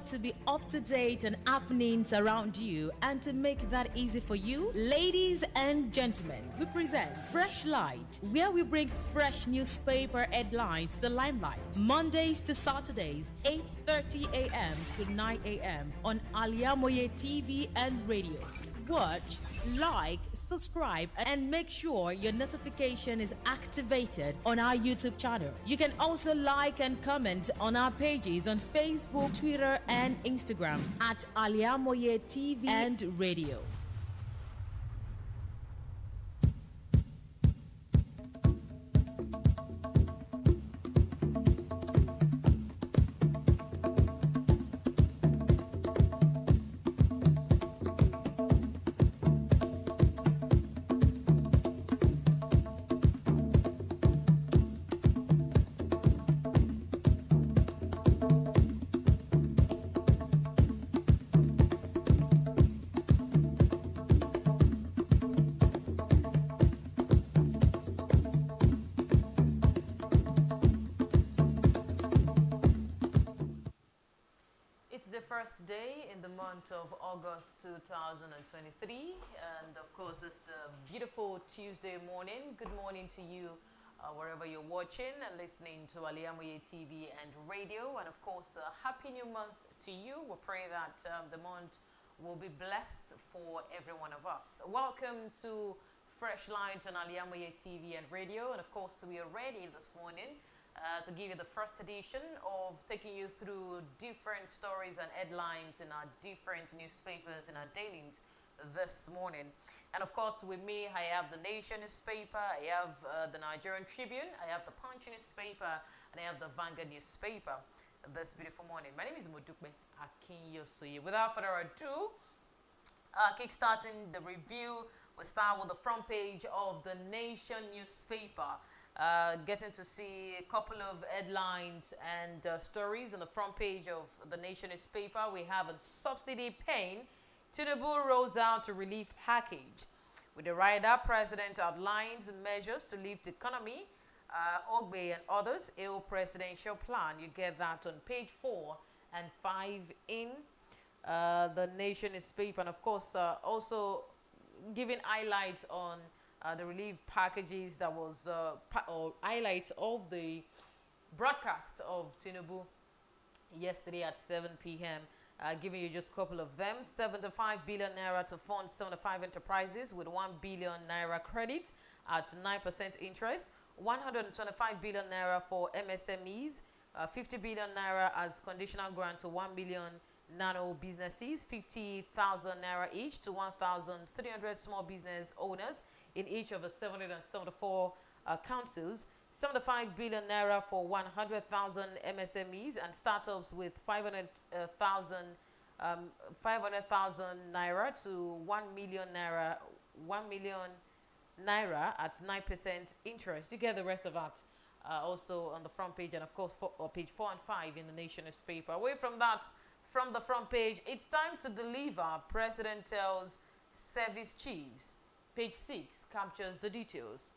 To be up to date on happenings around you and to make that easy for you, ladies and gentlemen, we present Freshlight, where we bring fresh newspaper headlines to the limelight. Mondays to Saturdays, 8:30 a.m. to 9 a.m. on Al-IyamoyeTv and radio. Watch, like, subscribe, and make sure your notification is activated on our YouTube channel. You can also like and comment on our pages on Facebook, Twitter, and Instagram at Al-IyamoyeTV and radio. First day in the month of August 2023, and of course it's the beautiful Tuesday morning. Good morning to you wherever you're watching and listening to Al-IyamoyeTv and radio, and of course happy new month to you. We pray that the month will be blessed for every one of us. Welcome to Freshlight on Al-IyamoyeTv and radio, and of course we are ready this morning to give you the first edition of taking you through different stories and headlines in our different newspapers in our dailies this morning. And of course, with me, I have the Nation newspaper, I have the Nigerian Tribune, I have the Punch newspaper, and I have the Vanguard newspaper this beautiful morning. My name is Modupe Akinyosoye. Without further ado, kickstarting the review, we'll start with the front page of the Nation newspaper. Getting to see a couple of headlines and stories on the front page of the Nation newspaper. We have a subsidy pain. Tinubu rolls out a relief package. With the write-up, President outlines measures to lift the economy. Ogbe and others, AO presidential plan. You get that on page 4 and 5 in the Nation newspaper. And of course, also giving highlights on the relief packages that was or highlights of the broadcast of Tinubu yesterday at 7 p.m. Giving you just a couple of them. 75 billion naira to fund 75 enterprises with 1 billion naira credit at 9% interest. 125 billion naira for MSMEs. 50 billion naira as conditional grant to 1 million nano businesses. 50,000 naira each to 1,300 small business owners in each of the 774 councils. 75 billion naira for 100,000 MSMEs and startups with 500,000 naira to 1 million naira, 1 million naira at 9% interest. You get the rest of that also on the front page, and of course page 4 and 5 in the Nation newspaper. Away from that, from the front page, it's time to deliver. President tells service chiefs. Page 6 captures the details.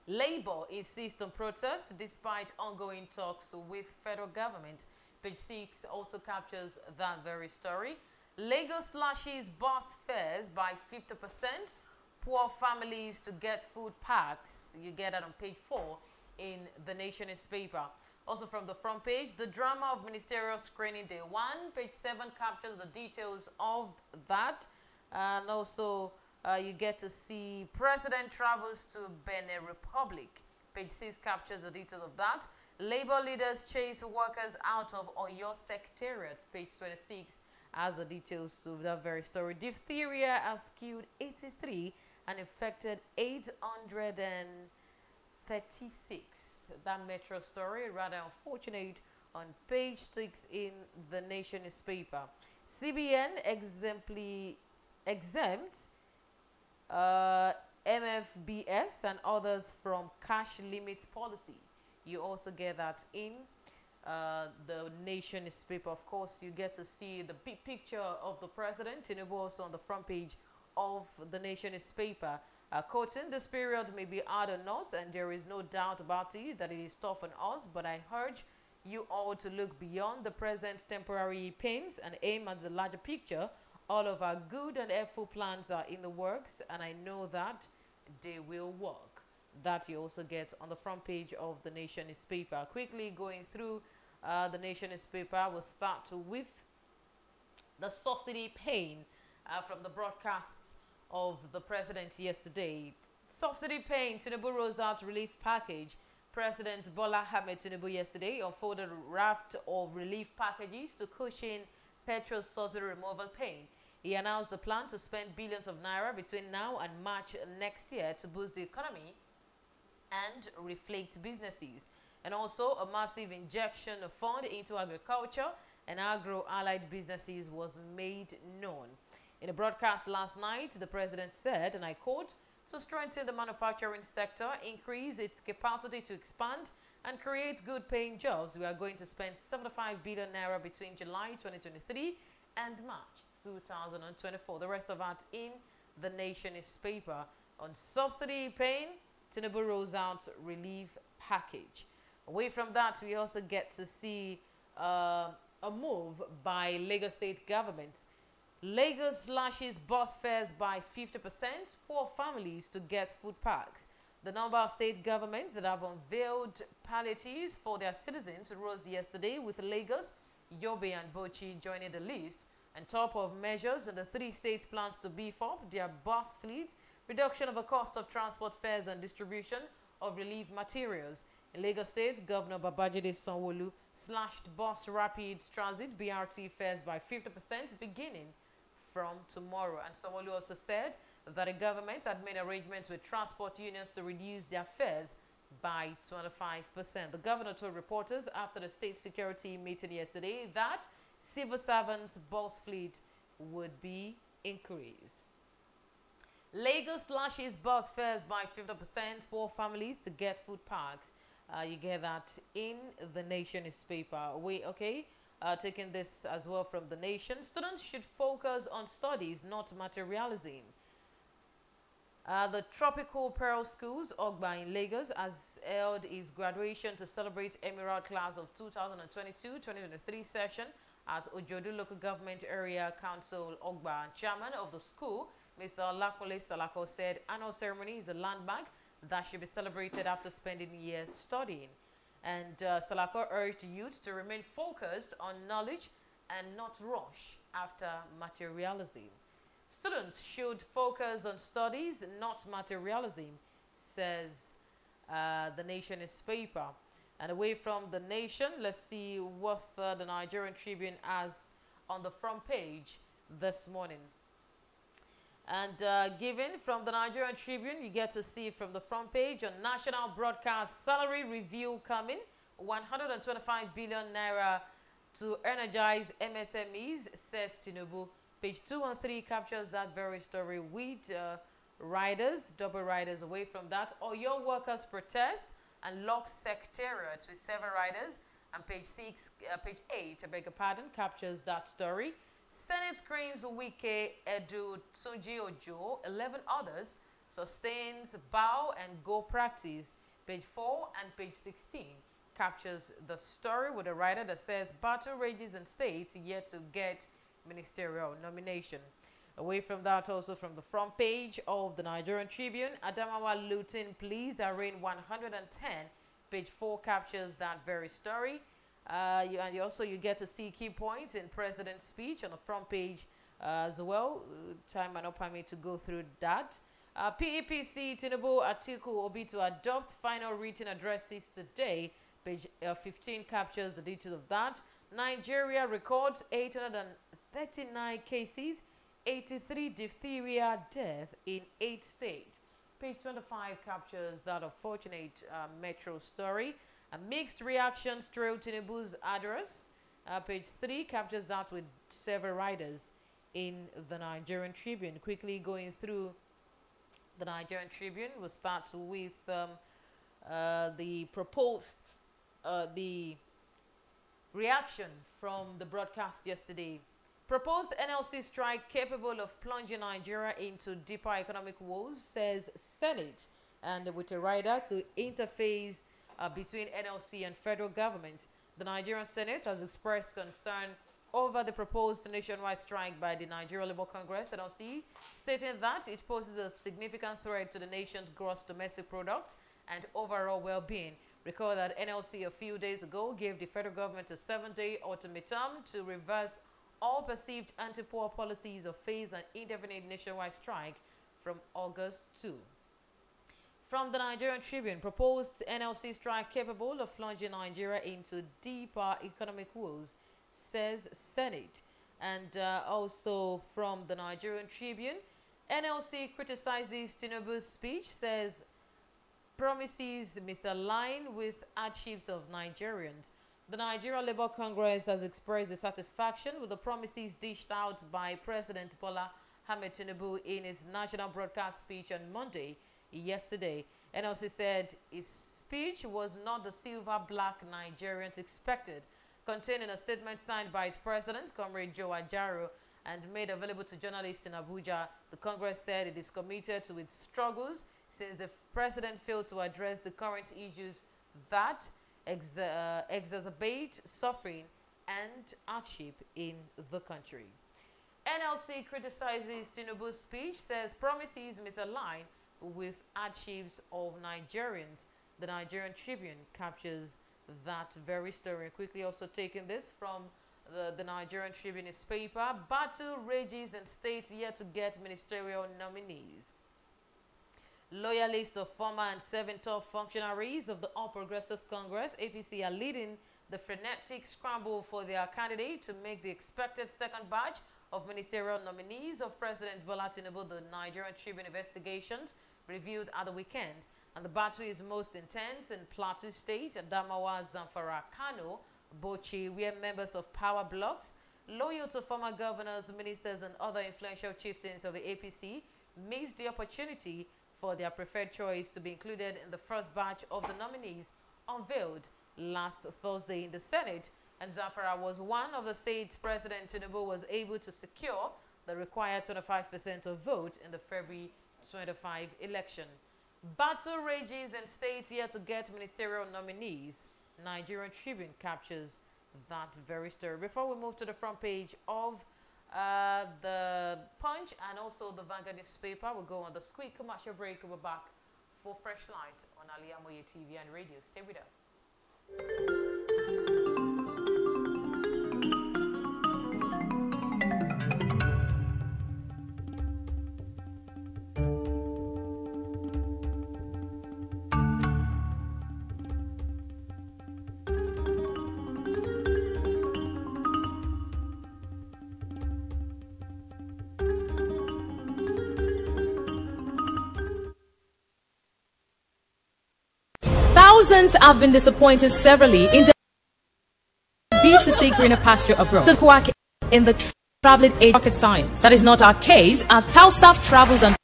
Labour insists on protest despite ongoing talks with federal government. Page 6 also captures that very story. Lagos slashes bus fares by 50%. Poor families to get food packs. You get that on page 4 in the Nation newspaper. Also from the front page, the drama of ministerial screening day 1. Page 7 captures the details of that. And also you get to see President travels to Benin Republic. Page 6 captures the details of that. Labour leaders chase workers out of Oyo Secretariat. Page 26 has the details to that very story. Diphtheria has killed 83 and infected 836. That metro story, rather unfortunate, on page 6 in the Nation newspaper. CBN exempts MFBS and others from cash limits policy. You also get that in the Nation newspaper. Of course, you get to see the big picture of the president. Tinubu also on the front page of the Nation newspaper. Quoting, this period may be hard on us, and there is no doubt about it that it is tough on us, but I urge you all to look beyond the present temporary pains and aim at the larger picture. All of our good and helpful plans are in the works, and I know that they will work. That you also get on the front page of the Nation newspaper. Quickly going through the Nation newspaper, we'll start with the subsidy pain from the broadcasts of the president yesterday. Subsidy pain, Tinubu rolls out relief package. President Bola Ahmed Tinubu yesterday unfolded a raft of relief packages to cushion petrol subsidy removal pain. He announced the plan to spend billions of naira between now and March next year to boost the economy and reflect businesses, and also a massive injection of fund into agriculture and agro-allied businesses was made known. In a broadcast last night, the president said, and I quote, "To strengthen the manufacturing sector, increase its capacity to expand, and create good-paying jobs, we are going to spend 75 billion naira between July 2023 and March 2024. The rest of that in the Nation newspaper. On subsidy pain, Tinubu rolls out relief package. Away from that, we also get to see a move by Lagos State government. Lagos slashes bus fares by 50% for families to get food packs. The number of state governments that have unveiled palliatives for their citizens rose yesterday, with Lagos, Yobe and Bauchi joining the list. On top of measures, the three states plans to beef up their bus fleets, reduction of the cost of transport fares and distribution of relief materials. In Lagos State, Governor Babajide Sanwo-Olu slashed bus rapid transit BRT fares by 50% beginning from tomorrow. And Sanwo-Olu also said that the government had made arrangements with transport unions to reduce their fares by 25%. The governor told reporters after the state security meeting yesterday that civil servants' bus fleet would be increased. Lagos slashes bus fares by 50% for families to get food packs. You get that in the Nation newspaper. Taking this as well from the Nation. Students should focus on studies, not materialism. The Tropical Pearl Schools, Ogba in Lagos, has held its graduation to celebrate Emerald Class of 2022-2023 session at Ojodu Local Government Area Council, Ogba. Chairman of the school, Mr. Lakole Salako, said annual ceremony is a landmark that should be celebrated after spending years studying. And Salako urged youth to remain focused on knowledge and not rush after materialism. Students should focus on studies, not materialism, says the Nation newspaper. And away from the Nation, let's see what the Nigerian Tribune has on the front page this morning. And given from the Nigerian Tribune, you get to see from the front page on National Broadcast Salary Review coming, 125 billion naira to energize MSMEs, says Tinubu. Page 2 and 3 captures that very story with riders, double riders. Away from that, Oyo workers protest and lock secretariat with 7 riders. And page 8, I beg your pardon, captures that story. Senate screens Wike, Edu, Tunji Ojo, 11 others, sustains bow and go practice. Page 4 and page 16 captures the story with a writer that says battle rages in states yet to get ministerial nomination. Away from that, also from the front page of the Nigerian Tribune, Adamawa looting pleas arraign 110. Page 4 captures that very story. You get to see key points in President's speech on the front page as well. Time might not permit me to go through that. PEPC Tinubu Atiku Obi to adopt final written addresses today. Page 15 captures the details of that. Nigeria records 839 cases, 83 diphtheria deaths in 8 states. Page 25 captures that unfortunate metro story. Mixed reactions through Tinubu's address. Page 3 captures that with several riders in the Nigerian Tribune. Quickly going through the Nigerian Tribune, we'll start with the reaction from the broadcast yesterday. Proposed NLC strike capable of plunging Nigeria into deeper economic woes, says Senate, and with a rider to interface between NLC and federal government. The Nigerian Senate has expressed concern over the proposed nationwide strike by the Nigeria Labour Congress, NLC, stating that it poses a significant threat to the nation's gross domestic product and overall well-being. Recall that NLC a few days ago gave the federal government a 7-day ultimatum to reverse all perceived anti-poor policies or phase an indefinite nationwide strike from August 2. From the Nigerian Tribune, proposed NLC strike capable of plunging Nigeria into deeper economic woes, says Senate. And also from the Nigerian Tribune, NLC criticizes Tinubu's speech, says promises misalign with hardships of Nigerians. The Nigeria Labour Congress has expressed dissatisfaction with the promises dished out by President Bola Ahmed Tinubu in his national broadcast speech on Monday. Yesterday, NLC said his speech was not the silver-black Nigerians expected, containing a statement signed by its president, Comrade Joe Ajaro, and made available to journalists in Abuja. The Congress said it is committed to its struggles since the president failed to address the current issues that exacerbate suffering and hardship in the country. NLC criticizes Tinubu's speech, says promises misalign with hardships of Nigerians. The Nigerian Tribune captures that very story. Quickly also taking this from the Nigerian Tribune newspaper. Battle rages in states yet to get ministerial nominees. Loyalists of former and 7 top functionaries of the All Progressives Congress, APC, are leading the frenetic scramble for their candidate to make the expected second batch of ministerial nominees of President Bola Tinubu. The Nigerian Tribune investigations reviewed at the weekend. And the battle is most intense in Plateau State, Adamawa, Zamfara, Kano, Bauchi, where members of power blocks, loyal to former governors, ministers, and other influential chieftains of the APC, missed the opportunity for their preferred choice to be included in the first batch of the nominees unveiled last Thursday in the Senate. And Zamfara was one of the states President Tinubu was able to secure the required 25% of vote in the February 25 election. Battle rages in states here to get ministerial nominees. Nigerian Tribune captures that very story. Before we move to the front page of the Punch and also the Vanguard newspaper, we'll go on the quick commercial break. We'll be back for Freshlight on Al-IyamoyeTv and radio. Stay with us. Thousands have been disappointed severally in the bid to see greener pasture abroad. In the traveling age rocket science. That is not our case. Our Tau staff travels and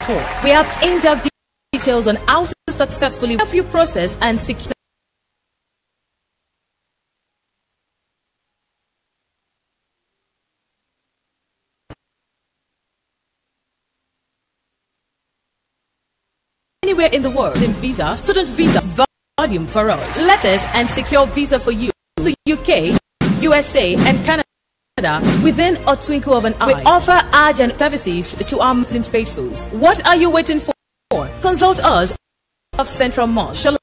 tour. We have in-depth details on how to successfully help you process and secure anywhere in the world. In visa, student visa, volume for us, letters and secure visa for you to UK, USA and Canada within a twinkle of an eye. We offer Hajj and services to our Muslim faithfuls. What are you waiting for? Consult us of Central Mosque,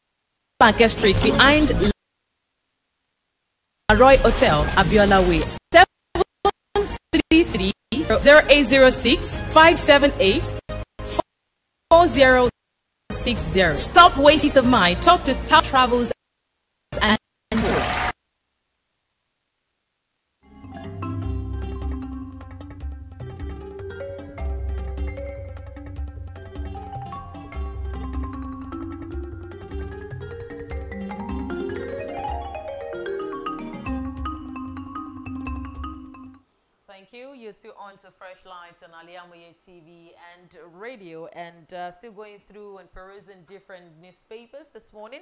Banker Street behind Roy Hotel, Abiola Way. 733 0806 578 4060. Stop wasting of mind. Talk to Tau Travels and Thank you. You're still on to Freshlight on Al-IyamoyeTv and radio, and still going through and perusing different newspapers this morning.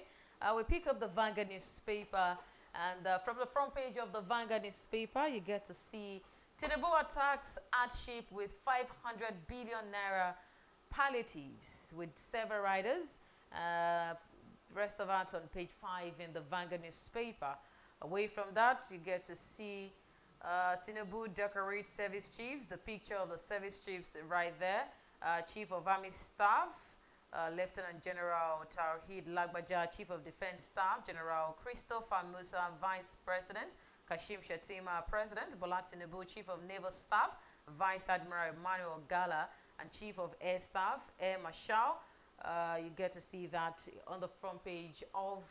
We pick up the Vanguard newspaper, and from the front page of the Vanguard newspaper, you get to see Tinubu attacks hardship with 500 billion naira palliatives with several riders. Rest of that on page 5 in the Vanguard newspaper. Away from that, you get to see Tinubu decorates service chiefs. The picture of the service chiefs right there. Chief of Army Staff, Lieutenant General Tawhid Lagbaja, Chief of Defense Staff, General Christopher Musa, Vice President, Kashim Shettima, President, Bola Tinubu, Chief of Naval Staff, Vice Admiral Emmanuel Gala, and Chief of Air Staff, Air Marshal. You get to see that on the front page of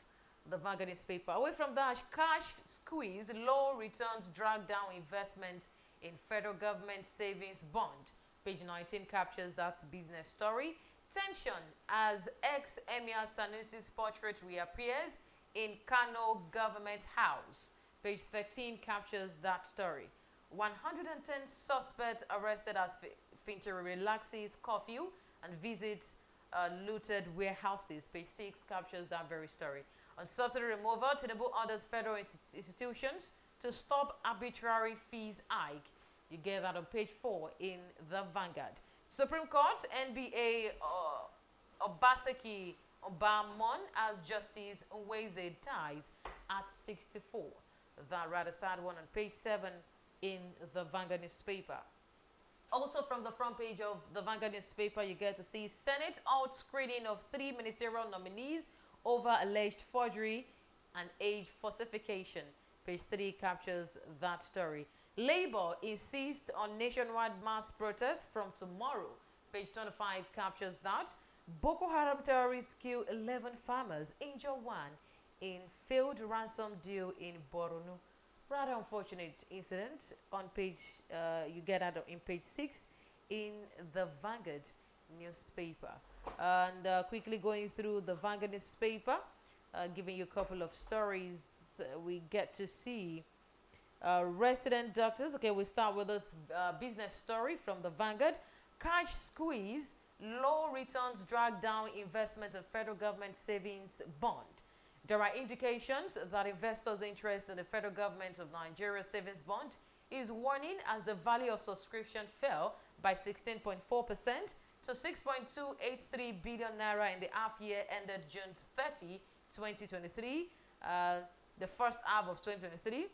the Vanguard newspaper. Away from that, cash squeeze, low returns drag down investment in federal government savings bond. Page 19 captures that business story. Tension as ex-Emir Sanusi's portrait reappears in Kano government house. Page 13 captures that story. 110 suspects arrested as Fintiri relaxes curfew and visits looted warehouses. Page 6 captures that very story. On subsidy removal, Tinubu orders federal institutions to stop arbitrary fees hike. You get that on page 4 in the Vanguard. Supreme Court, NBA Obaseki Obamon as Justice Nweze dies at 64. That rather sad one on page 7 in the Vanguard newspaper. Also from the front page of the Vanguard newspaper, you get to see Senate out screening of 3 ministerial nominees over alleged forgery and age falsification. Page 3 captures that story. Labour insists on nationwide mass protests from tomorrow. Page 25 captures that. Boko Haram terrorists kill 11 farmers, injure 1 in failed ransom deal in Borno. Rather unfortunate incident on page, you get that in page 6 in the Vanguard newspaper. And quickly going through the Vanguard newspaper, giving you a couple of stories, we get to see resident doctors. Okay, we start with this business story from the Vanguard. Cash squeeze, low returns drag down investment in federal government savings bond. There are indications that investors' interest in the federal government of Nigeria savings bond is waning as the value of subscription fell by 16.4% to 6.283 billion naira in the half year ended June 30, 2023, the first half of 2023,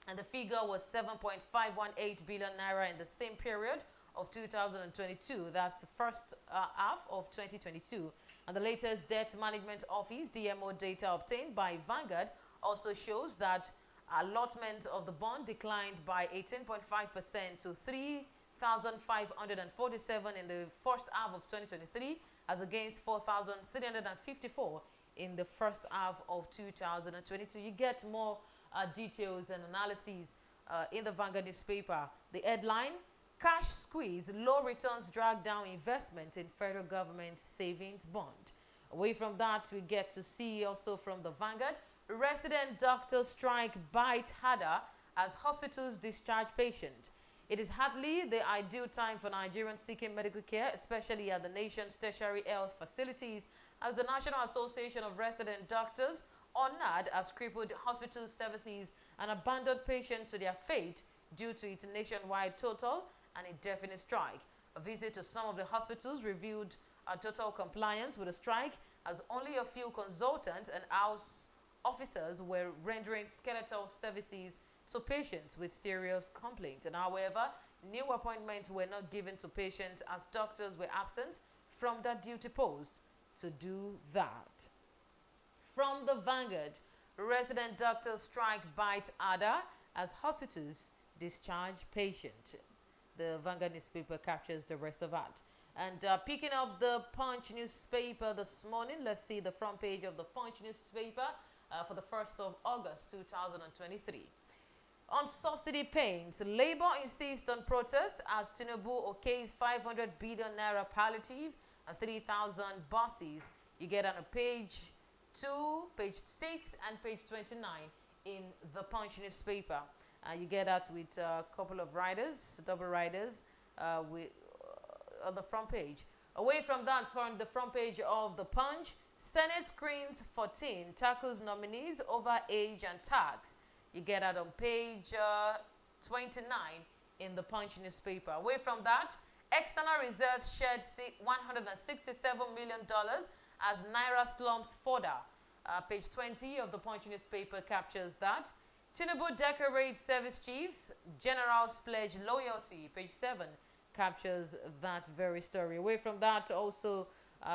and the figure was 7.518 billion naira in the same period of 2022. That's the first half of 2022. And the latest Debt Management Office DMO data obtained by Vanguard also shows that allotment of the bond declined by 18.5% to 3,547 in the first half of 2023 as against 4,354 in the first half of 2022. You get more details and analyses in the Vanguard newspaper. The headline, cash squeeze, low returns drag down investment in federal government savings bond. Away from that, we get to see also from the Vanguard, resident doctors strike bite harder as hospitals discharge patients. It is hardly the ideal time for Nigerians seeking medical care, especially at the nation's tertiary health facilities, as the National Association of Resident Doctors, NARD, has crippled hospital services and abandoned patients to their fate due to its nationwide total and indefinite strike. A visit to some of the hospitals revealed a total compliance with the strike, as only a few consultants and house officers were rendering skeletal services to patients with serious complaints. And however, new appointments were not given to patients as doctors were absent from their duty post to do that. From the Vanguard, resident doctors strike bite harder as hospitals discharge patients. The Vanguard newspaper captures the rest of that. And picking up the Punch newspaper this morning, let's see the front page of the Punch newspaper for the 1st of August 2023. On subsidy payments, Labour insists on protest as Tinubu okays 500 billion naira palliative and 3,000 buses. You get on page 2, page 6, and page 29 in the Punch newspaper. You get that with a couple of riders, double riders, on the front page. Away from that, from the front page of the Punch, Senate screens 14, tackles nominees over age and tax. You get that on page 29 in the Punch newspaper. Away from that, external reserves shed $167 million as Naira slumps further. Page 20 of the Punch newspaper captures that. Tinubu decorates service chiefs, generals pledge loyalty. Page 7 captures that very story. Away from that, also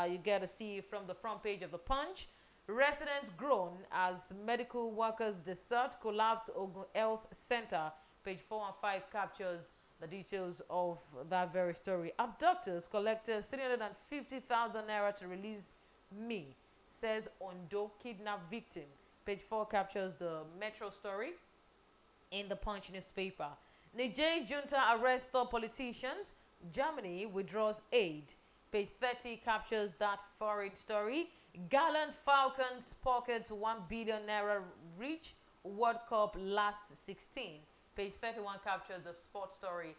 you get to see from the front page of the Punch, residents groan as medical workers desert collapsed Ogun Health Center. Page 4 and 5 captures the details of that very story. Abductors collected 350,000 naira to release me, says Ondo kidnap victim. Page 4 captures the metro story in the Punch newspaper. Niger junta arrests top politicians. Germany withdraws aid. Page 30 captures that foreign story. Gallant Falcons pocket 1 billion naira reach World Cup last 16. Page 31 captures the sports story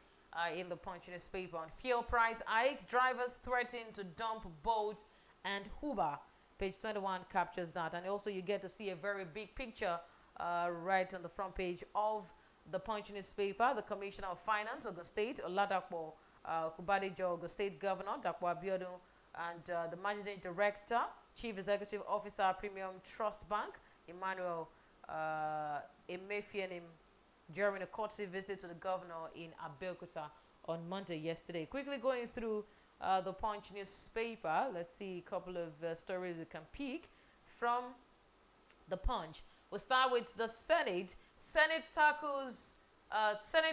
in the Punch newspaper. On fuel price hike, drivers threaten to dump Bolt and Uber. Page 21 captures that. And also you get to see a very big picture right on the front page of the Punch newspaper. The Commissioner of Finance, Ogun State, Oladapo Kubadejo, Ogun State Governor, Dakwa Abiodun, and the Managing Director, Chief Executive Officer, Premium Trust Bank, Emmanuel Emefienim, during a courtesy visit to the governor in Abeokuta on Monday yesterday. Quickly going through the Punch newspaper, let's see a couple of stories we can pick from the Punch. We'll start with the Senate. Senate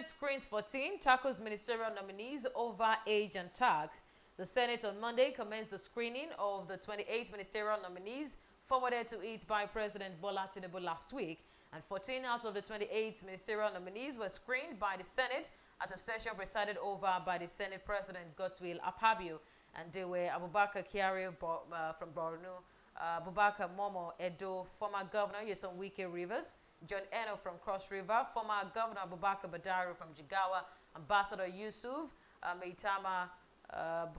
screens 14, tackles ministerial nominees over age and tax. The Senate on Monday commenced the screening of the 28 ministerial nominees forwarded to it by President Bola Tinubu last week. And 14 out of the 28 ministerial nominees were screened by the Senate at a session presided over by the Senate President Godswill Akpabio. And they were Abubakar Kyari from Borno, Abubakar Momo Edo, former Governor Nyesom Wike Rivers, John Eno from Cross River, former Governor Abubakar Badaru from Jigawa, Ambassador Yusuf Meitama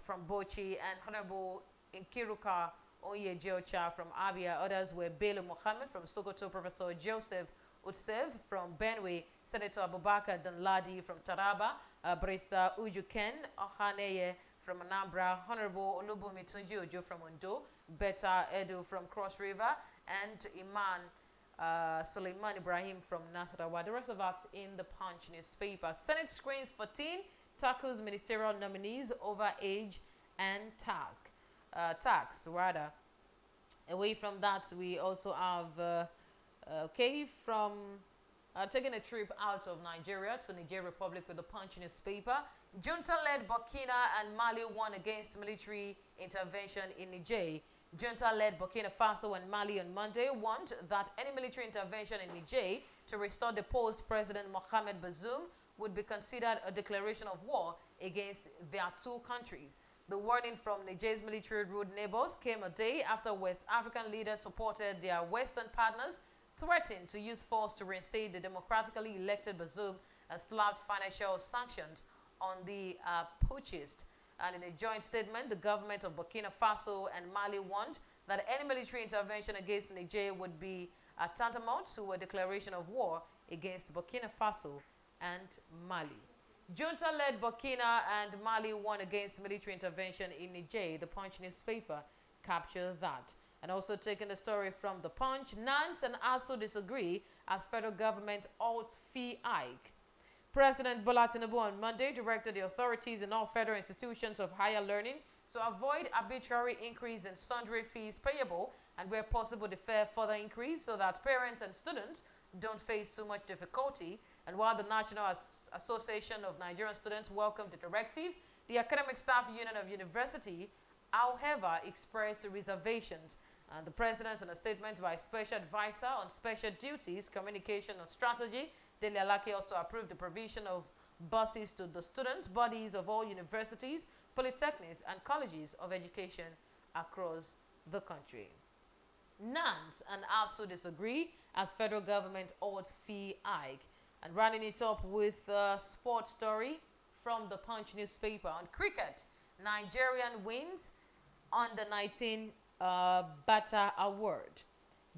from Bochi, and Honorable Nkiruka Onyejeocha from Abia. Others were Bello Mohammed from Sokoto, Professor Joseph Utsev from Benue, Senator Abubakar Danladi from Taraba, Barrister Ujuken Ohaneye from Anambra, Honorable Olubumi Tunji Ojo from Ondo, Beta Edu from Cross River, and Iman Suleiman Ibrahim from Nasarawa. The rest of that in the Punch newspaper. Senate screens 14, tackles ministerial nominees over age and tax rather. Away from that, we also have from taking a trip out of Nigeria to Niger Republic with the Punch newspaper. Junta-led Burkina and Mali won against military intervention in Niger. Junta-led Burkina Faso and Mali on Monday warned that any military intervention in Niger to restore the post-President Mohamed Bazoum would be considered a declaration of war against their two countries. The warning from Niger's military-ruled neighbors came a day after West African leaders supported their Western partners, threatened to use force to reinstate the democratically elected Bazoum and slapped financial sanctions on the putschist. And in a joint statement, the government of Burkina Faso and Mali warned that any military intervention against Niger would be tantamount to a declaration of war against Burkina Faso and Mali. Junta-led Burkina and Mali won against military intervention in Niger. The Punch newspaper captures that. And also taking the story from the Punch, Nance and ASU disagree as federal government halts fee hike. President Bola Tinubu on Monday directed the authorities in all federal institutions of higher learning to avoid arbitrary increase in sundry fees payable and where possible defer further increase so that parents and students don't face too much difficulty. And while the National Association of Nigerian Students welcomed the directive, the Academic Staff Union of University, however, expressed reservations. And the President, in a statement by Special Advisor on Special Duties, Communication and Strategy, Dele Alake, also approved the provision of buses to the students' bodies of all universities, polytechnics, and colleges of education across the country. NANS and ASU disagree as federal government halts fee hike. And rounding it up with a sports story from the Punch newspaper. On cricket, Nigerian wins under 19 Bata Award.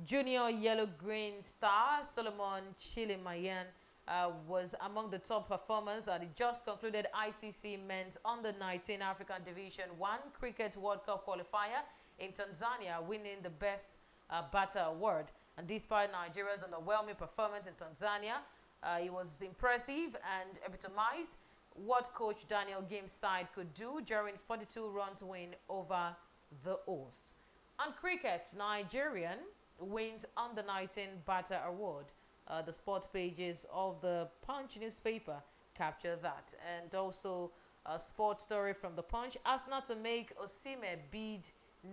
Junior yellow-green star Solomon Chilimayan was among the top performers at the just concluded ICC Men's Under-19 African Division 1 Cricket World Cup qualifier in Tanzania, winning the best Bata Award. And despite Nigeria's underwhelming performance in Tanzania, it was impressive and epitomized what coach Daniel Game's side could do during 42 runs win over the hosts. On cricket, Nigerian wins under 19 Bata Award. The sports pages of the Punch newspaper capture that. And also a sports story from the Punch: Arsenal to make Osimhen bid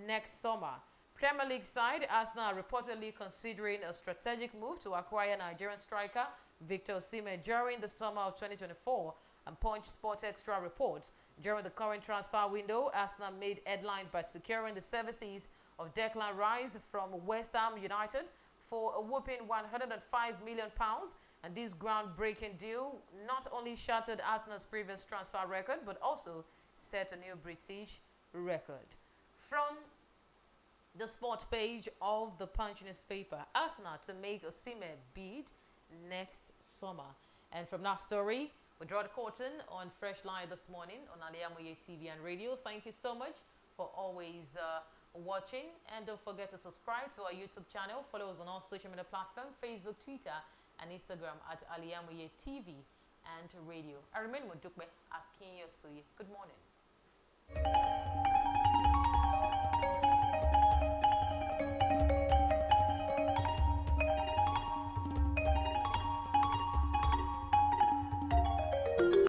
next summer. Premier League side Arsenal are reportedly considering a strategic move to acquire Nigerian striker Victor Osimhen during the summer of 2024. And Punch Sports Extra reports, during the current transfer window, Arsenal made headlines by securing the services of Declan Rice from West Ham United for a whopping £105 million. And this groundbreaking deal not only shattered Arsenal's previous transfer record, but also set a new British record. From the sport page of the Punch newspaper, Arsenal to make Osimhen bid next summer. And from that story, we draw the curtain on Freshlight this morning on Al-IyamoyeTv and radio. Thank you so much for always watching, and don't forget to subscribe to our YouTube channel. Follow us on all social media platforms: Facebook, Twitter, and Instagram at Al-IyamoyeTv and radio. I remain Modupe, Akinyosoye. Good morning.